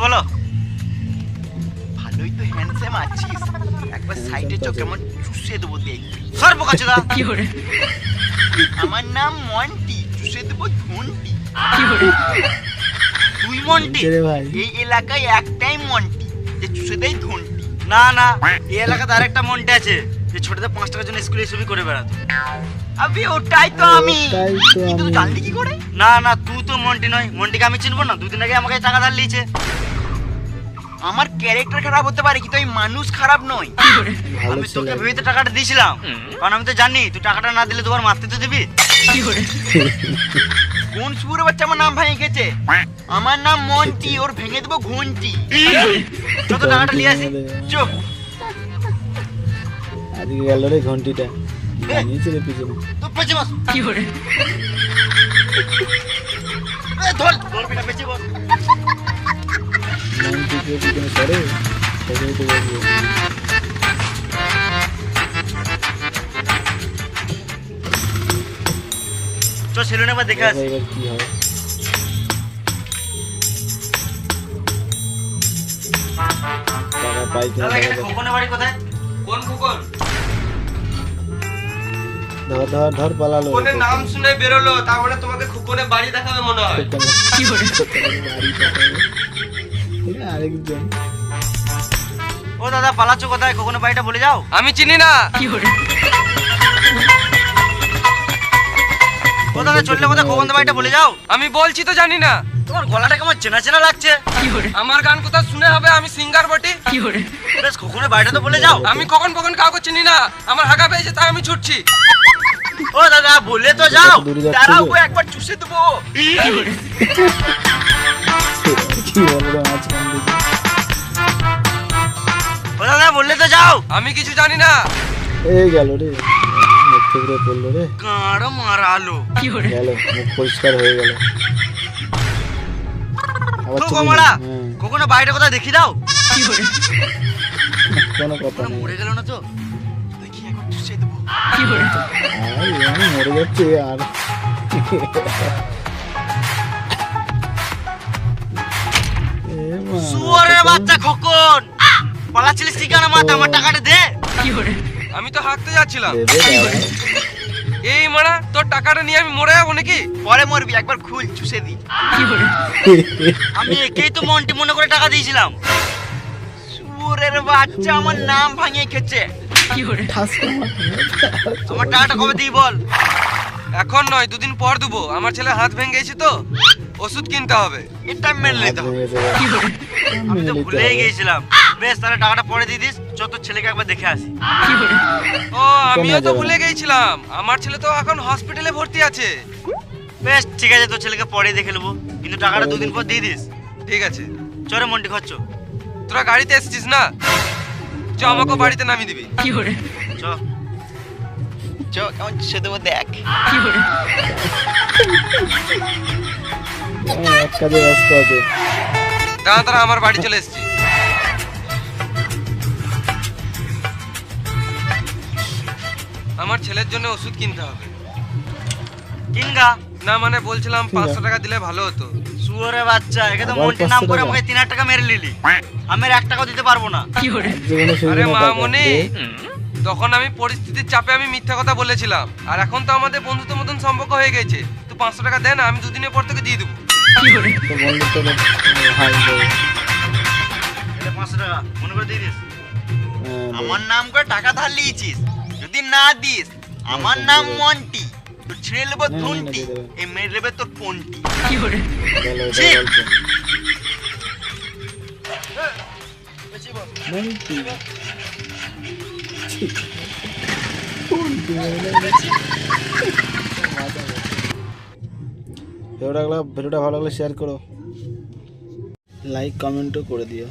বলো। ভালোই তো হ্যান্ডসাম আছিস, একবার সাইডে চো, কেমন চুষে দেবো দেখবি। সর্ব কাছেদা আমার নাম মন্টি, চুষে দেবো ঘন্টি। তুই মন্টি? এই এলাকায় একটাই মন্টি যে চুষে দেয় ঘন্টি। না না, এই এলাকাতে আরেকটা মন্টি আছে যে ছোটদের 5 টাকার জন্য স্কুলে এসবই করে বেড়াতো। আবে ওটাই তো আমি। কিন্তু তুই জানলি কি করে? না না, তুই তো মন্টি নয়। মন্টিকে আমি চিনবো না? 2 দিন আগে আমাকে টাকা ধার লিয়েছে। আমার ক্যারেক্টার খারাপ হতে পারে কিন্তু এই মানুষ খারাপ নয়। আমি তোকে ভেবে টাকাটা দিয়েছিলাম, কারণ আমি তো জানি তুই টাকাটা না দিলে তোমার মারতে তো দিবি। কোন সুরের বাচ্চা আমার নাম ভেঙে গেছে? আমার নাম মন্টি, ওর ভেঙে দেবো ঘন্টি। যত টাকাটা নিয়ে আসি চো। আজকে গেল রে ঘন্টিটা, নিচে রে পিছনে তো পেছে বস। কি করে ধর ধর বিনা পেছে বস। মন্টিকে পিছনে সরে সেটাই তো বলবো। চো সেলুনে একবার দেখে আসি এবার কি হয়। টাকা পাই কিনা খোকনের বাড়ি কোথায়? কোন খোকন? ধর ধর ধর পালালো। খোকনের নাম শুনে বেরোলো, তার মানে তোমাকে খোকনের বাড়ি দেখাবে মনে হয়। কি করে আরেকজন। ও দাদা পালাচ্ছ কোথায়? খোকনের বাড়িটা বলে যাও। আমি চিনি না। কি করে ও দাদা চললে কোথায়? খোকনের বাড়িটা বলে যাও। আমি বলছি তো জানি না। তোমার গলাটা কেমন চেনা চেনা লাগছে। আমার গান কোথা শুনে হবে? আমি সিঙ্গার বটি। বেশ খোকনের বাড়িটা তো বলে যাও। আমি কখন কখন কাউকে চিনি না, আমার হাগা পেয়েছে তাই আমি ছুটছি। ও দাদা বলে তো যাও, দাঁড়াও একবার চুষে দেবো। কি বলবো মাঝখান দিকে। ও দাদা বললে তো যাও। আমি কিছু জানি না। এই গেল রে, মুখ থেকে পড়লো রে, কাঁড় মারালো। গেল, মুখ পরিষ্কার হয়ে গেল। আবার চলে কমলা গেল। হ্যাঁ, খোকনের বাড়িটা কোথায় দেখি দাও। কোনো কথা নেই। মরে গেল না তো? দেখি একবার চুষে দেবো। আর আমি মরে যাচ্ছি আর শুয়োরের বাচ্চা খোকন, পালাচ্ছিলিস কি কেন? মাথা আমার টাকাটা দে। আমি তো হাঁকতে যাচ্ছিলাম। এই মারা, তোর টাকাটা নিয়ে আমি মরে যাবো নাকি? পরে মরবি, একবার খুল চুষে দি। আমি একেই তো মন্টি মনে করে টাকা দিয়েছিলাম। শুয়োরের বাচ্চা আমার নাম ভাঙিয়ে খেছে। আমার টাকাটা কবে দিই বল? এখন নয়, 2 দিন পর দেবো। আমার ছেলে হাত ভেঙে গেছে তো, ওষুধ কিনতে হবে। এটা মেনে নিতে হবে। আমি তো ভুলেই গিয়েছিলাম। বেশ তাহলে টাকাটা পরে দিয়ে দিস। যত ছেলেকে একবার দেখে আসি। ও আমিও তো ভুলে গেছিলাম, আমার ছেলে তো এখন হসপিটালে ভর্তি আছে। বেশ ঠিক আছে, তোর ছেলেকে পরে দেখে নেবো, কিন্তু টাকাটা 2 দিন পর দিয়ে দিস। ঠিক আছে। চরে মন্টি খরচ। তোরা গাড়িতে এসেছিস না? চ আমাকে বাড়িতে নামিয়ে দিবি। চ চ, কেমন চুষে দেবো দেখ। এক কাজে ব্যস্ত আছে। দাঁড়া তারা, আমার বাড়ি চলে এসেছি। আমার ছেলের জন্য ওষুধ কিনতে হবে। কিনগা না মানে বলছিলাম 500 টাকা দিলে ভালো হতো। শুয়োরের বাচ্চা, একে তো আবার মন্টির নাম 500 করে টাকা? আমাকে 3000 টাকা মেরে নিলি। আমি আর 1 টাকাও দিতে পারবো না। জীবনে শুরু আরে কোনো মা টাকা। মনি, তখন আমি পরিস্থিতির চাপে আমি মিথ্যা কথা বলেছিলাম, আর এখন তো আমাদের বন্ধুত্ব মতন সম্পর্ক হয়ে গেছে। তুই 500 টাকা দে না, আমি 2 দিনের পর থেকে দিয়ে দেবো। তো বন্ধুত্ব হাই গো। এটা 500 টাকা মনে করে দিয়ে দিস। হ্যাঁ, আমার নাম করে টাকা ধার লিয়েছিস, যদি না দিস আমার নাম মন্টি, তোর ছিঁড়ে নেবো ধুনটি, এই মেরে নেবে তোর পন্টি। গেল এটা ছি। গল্প। মন্টি। ভিডিওটা ভালো লাগলে শেয়ার করো, লাইক কমেন্টও করে দিও।